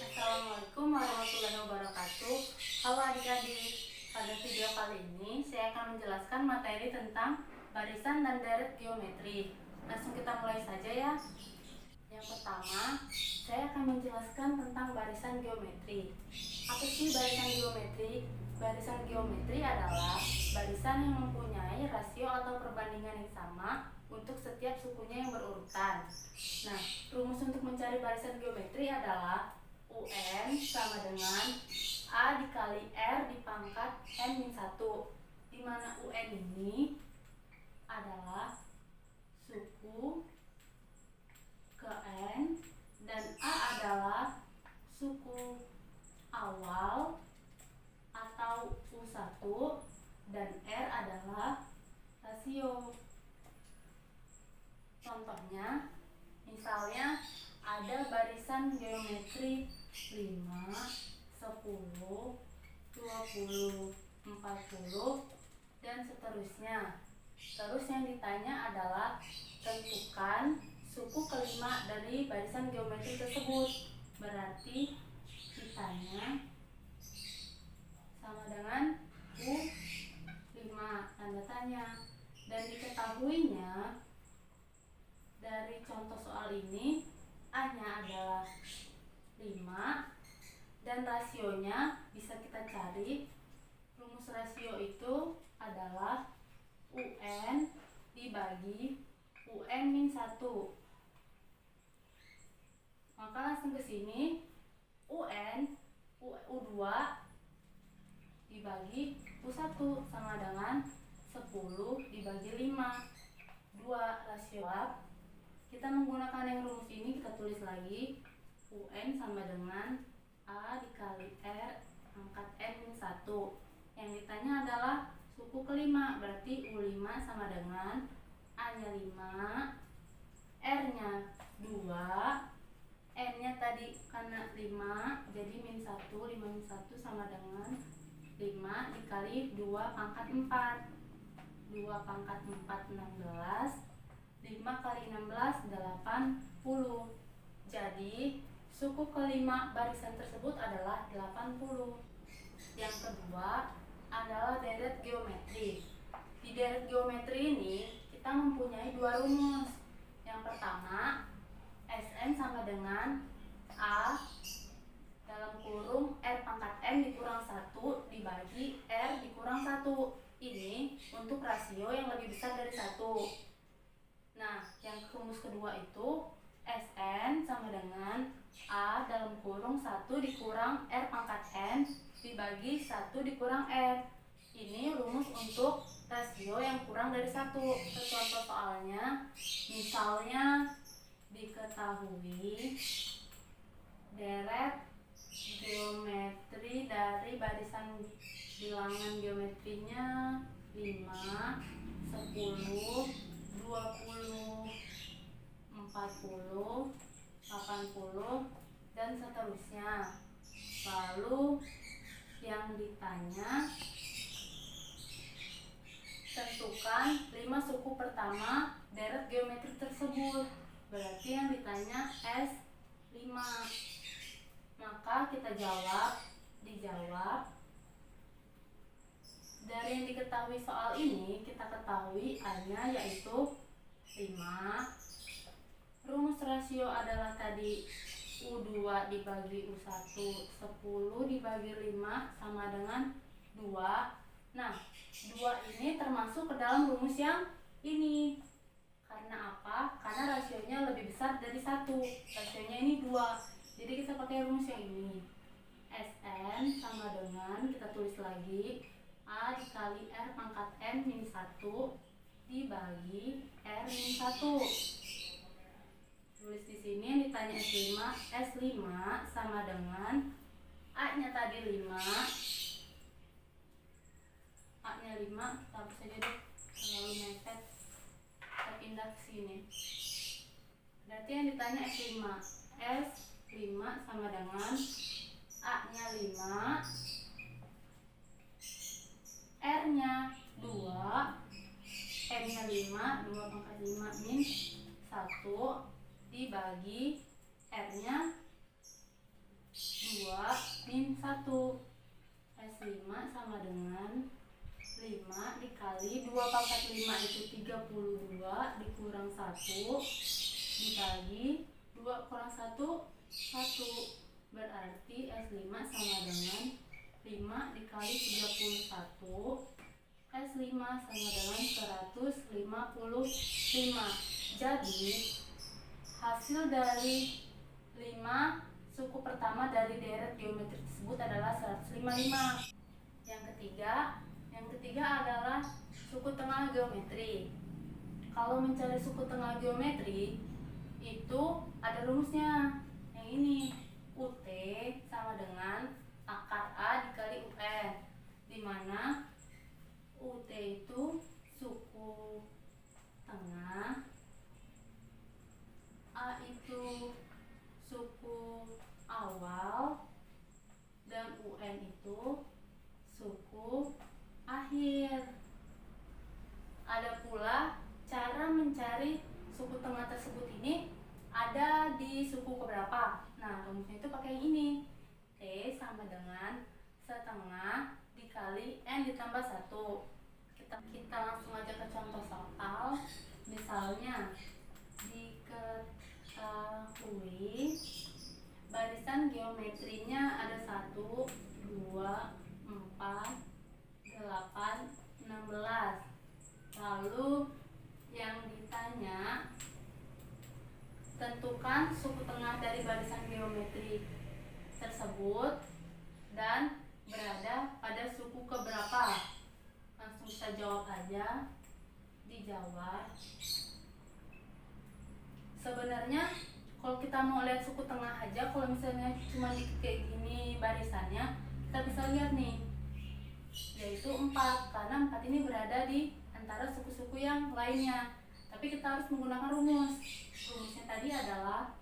Assalamualaikum warahmatullahi wabarakatuh. Halo adik-adik, pada video kali ini saya akan menjelaskan materi tentang barisan dan deret geometri. Langsung kita mulai saja ya. Yang pertama, saya akan menjelaskan tentang barisan geometri. Apa sih barisan geometri? Barisan geometri adalah barisan yang mempunyai rasio atau perbandingan yang sama untuk setiap sukunya yang berurutan. Nah, rumus untuk mencari barisan geometri adalah UN sama dengan A dikali R dipangkat N-1, di mana UN ini adalah suku ke N dan A adalah suku awal atau U1 dan R adalah rasio. Contohnya, misalnya ada barisan geometri 5, 10, 20, 40, dan seterusnya. Terus yang ditanya adalah tentukan suku kelima dari barisan geometri tersebut. Berarti ditanya sama dengan U5, tanda tanya. Dan diketahuinya dari contoh soal ini, A-nya adalah 5 dan rasionya bisa kita cari. Rumus rasio itu adalah UN dibagi UN-1. Maka langsung ke sini, U2 dibagi U1 sama dengan 10 dibagi 5, 2 rasio. Kita menggunakan yang rumus ini, kita tulis lagi UN sama dengan A dikali R pangkat N-1. Yang ditanya adalah suku kelima, berarti U5 sama dengan A-nya 5, R-nya 2, N-nya tadi karena 5 jadi min 1, 5 min 1 sama dengan 5 dikali 2 pangkat 4. 2 pangkat 4 16, 5 kali 16 80. Jadi suku kelima barisan tersebut adalah 80. Yang kedua adalah deret geometri. Di deret geometri ini kita mempunyai dua rumus. Yang pertama, Sn sama dengan A dalam kurung R pangkat N dikurang 1 dibagi R dikurang 1. Ini untuk rasio yang lebih besar dari 1. Nah, yang rumus kedua itu Sn sama dengan A dalam kurung 1 dikurang R pangkat N dibagi 1 dikurang R. Ini rumus untuk rasio yang kurang dari 1. Contoh soalnya, misalnya diketahui deret geometri dari barisan bilangan geometrinya 5, 10, 20, 40, 80, dan seterusnya. Lalu yang ditanya, tentukan 5 suku pertama deret geometri tersebut. Berarti yang ditanya S5. Maka kita dijawab dari yang diketahui soal ini, kita ketahui A-nya yaitu 5. Rumus rasio adalah tadi U2 dibagi U1, 10 dibagi 5 sama dengan 2. Nah, 2 ini termasuk ke dalam rumus yang ini. Karena apa? Karena rasionya lebih besar dari 1. Rasionya ini 2. Jadi kita pakai rumus yang ini. Sn sama dengan, kita tulis lagi, A dikali R pangkat N-1 dibagi R-1. Tulis di sini yang ditanya S5 sama dengan A-nya tadi 5. A-nya 5, kita hapus saja deh, terlalu mepet. Kita pindah ke sini. Berarti yang ditanya S5. S5 sama dengan A-nya 5, R-nya 2, N-nya 5, 2 pangkat 5 min 1 dibagi R-nya 2. 1 dikali 2 kurang 1, 1. Berarti S5 sama dengan 5 dikali 31. S5 sama dengan 155. Jadi hasil dari 5 suku pertama dari deret geometri tersebut adalah 155. Yang ketiga adalah suku tengah geometri. Kalau mencari suku tengah geometri itu ada rumusnya. Yang ini, UT sama dengan akar A dikali UN, di mana UT itu suku tengah, A itu suku awal, dan UN itu suku akhir. Ada pula cara mencari suku tengah tersebut ini ada di suku keberapa. Nah, rumusnya itu pakai ini. T sama dengan setengah dikali N ditambah 1. Kita langsung aja ke contoh soal. Misalnya, diketahui barisan geometrinya ada 1, 2, 4, 8, 16. Lalu yang ditanya, tentukan suku tengah dari barisan geometri tersebut dan berada pada suku keberapa. Langsung kita jawab aja. Dijawab. Sebenarnya kalau kita mau lihat suku tengah aja, kalau misalnya cuma kayak gini barisannya, kita bisa lihat nih, yaitu 4, karena 4 ini berada di antara suku-suku yang lainnya. Tapi kita harus menggunakan rumus. Rumusnya tadi adalah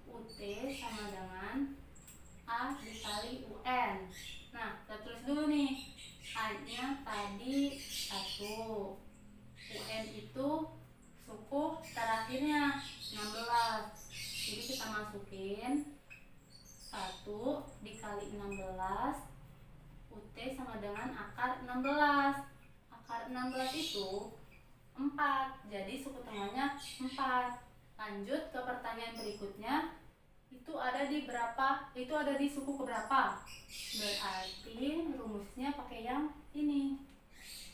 UT sama dengan A dikali UN. Nah, kita tulis dulu nih. A-nya tadi 1. UN itu suku terakhirnya 16. Jadi kita masukin 1 dikali 16. UT sama dengan akar 16. Akar 16 itu 4. Jadi suku tengahnya 4. Lanjut ke pertanyaan berikutnya. Itu ada di berapa? Itu ada di suku keberapa? Berarti rumusnya pakai yang ini.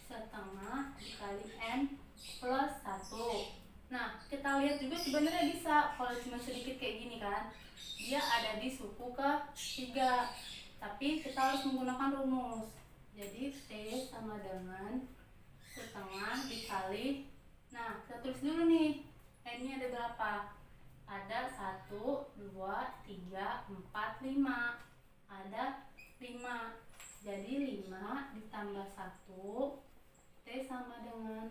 Setengah dikali N plus 1. Nah, kita lihat juga sebenarnya bisa kalau cuma sedikit kayak gini kan. Dia ada di suku ketiga. Tapi kita harus menggunakan rumus. Jadi T sama dengan setengah dikali. Nah, kita tulis dulu nih. N-nya ada berapa? Ada 1, 2, 3, 4, 5. Ada 5. Jadi 5 ditambah 1. T sama dengan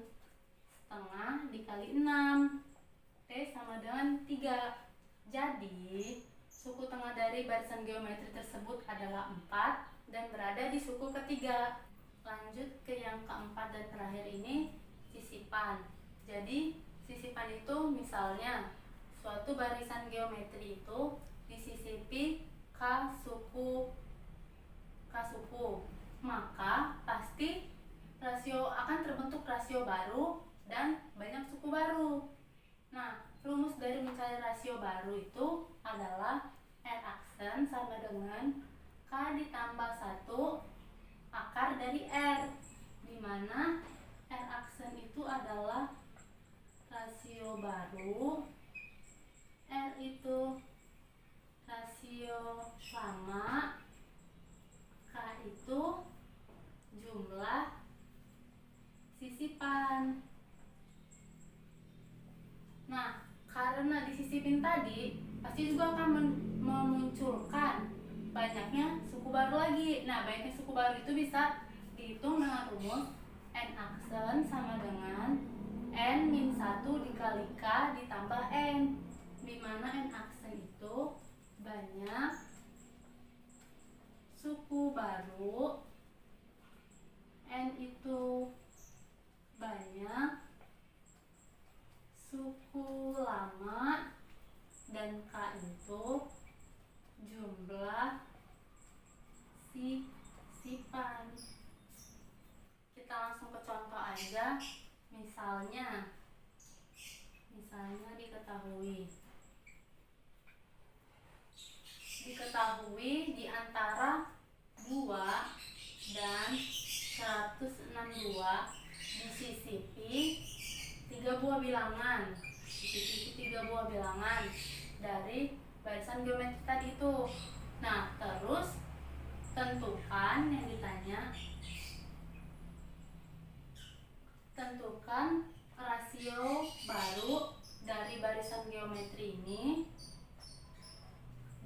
setengah dikali 6. T sama dengan 3. Jadi suku tengah dari barisan geometri tersebut adalah 4 dan berada di suku ketiga. Lanjut ke yang keempat dan terakhir ini, sisipan. Jadi sisipan itu misalnya suatu barisan geometri itu disisipi K suku, maka pasti akan terbentuk rasio baru dan banyak suku baru. Nah, rumus dari mencari rasio baru itu adalah R aksen sama dengan K ditambah 1 akar dari R, di mana R aksen itu adalah rasio baru, R itu rasio lama, K itu jumlah sisipan. Nah, karena disisipin tadi pasti juga akan memunculkan banyaknya suku baru lagi. Nah, banyaknya suku baru itu bisa dihitung dengan rumus N aksen sama dengan N-1 dikali K ditambah N, di mana N aksen itu banyak suku baru, N itu banyak suku lama, dan K itu jumlah sisipan. Kita langsung ke contoh aja. Misalnya Diketahui di antara 2 dan 162 disisipi 3 buah bilangan. Disisipi 3 buah bilangan dari barisan geometri tadi itu. Nah, terus tentukan yang ditanya, tentukan rasio baru dari barisan geometri ini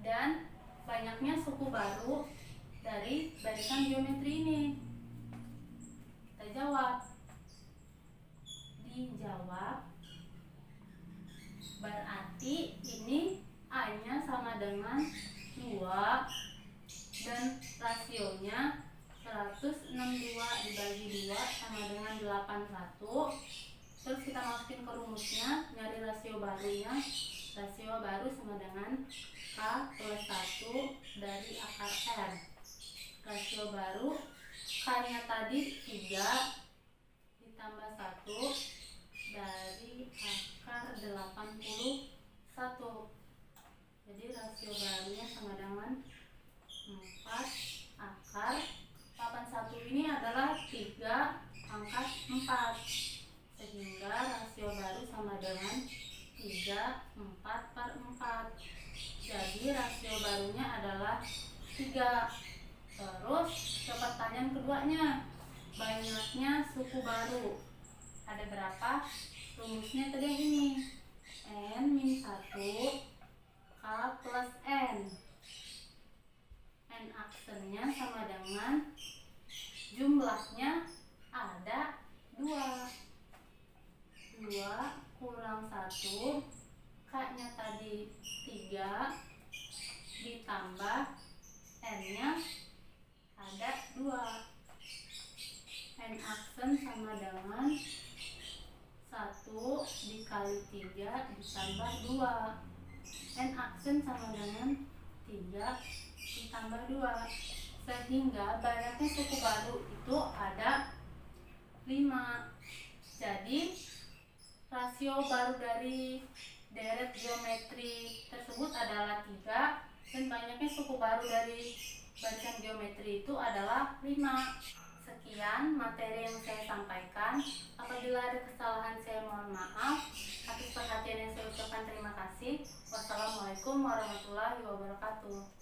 dan banyaknya suku baru dari barisan geometri ini. Kita jawab. Dijawab. Berarti ini A-nya sama dengan 2 dan rasionya 162 dibagi 2 sama dengan 81. Terus kita masukin ke rumusnya, nyari rasio barunya. Rasio baru sama dengan K plus 1 dari akar R. Rasio baru K-nya tadi 3 ditambah 1 dari akar 81. Jadi rasio barunya sama dengan 4 akar 81. Ini adalah 3 pangkat 4. Sehingga rasio baru sama dengan 3/4/4. Jadi rasio barunya adalah 3. Terus ke pertanyaan keduanya, banyaknya suku baru ada berapa? Rumusnya tadi yang ini, N-1 K plus N. N aksennya sama dengan jumlahnya ada 2 kurang 1, K-nya tadi 3 ditambah N-nya ada 2. N aksen sama dengan 1 dikali 3 ditambah 2. N aksen sama dengan 3 ditambah 2. Sehingga banyaknya suku baru itu ada 5. Jadi rasio baru dari deret geometri tersebut adalah 3 dan banyaknya suku baru dari barisan geometri itu adalah 5. Sekian materi yang saya sampaikan. Apabila ada kesalahan saya mohon maaf. Atas perhatian yang saya ucapkan terima kasih. Wassalamualaikum warahmatullahi wabarakatuh.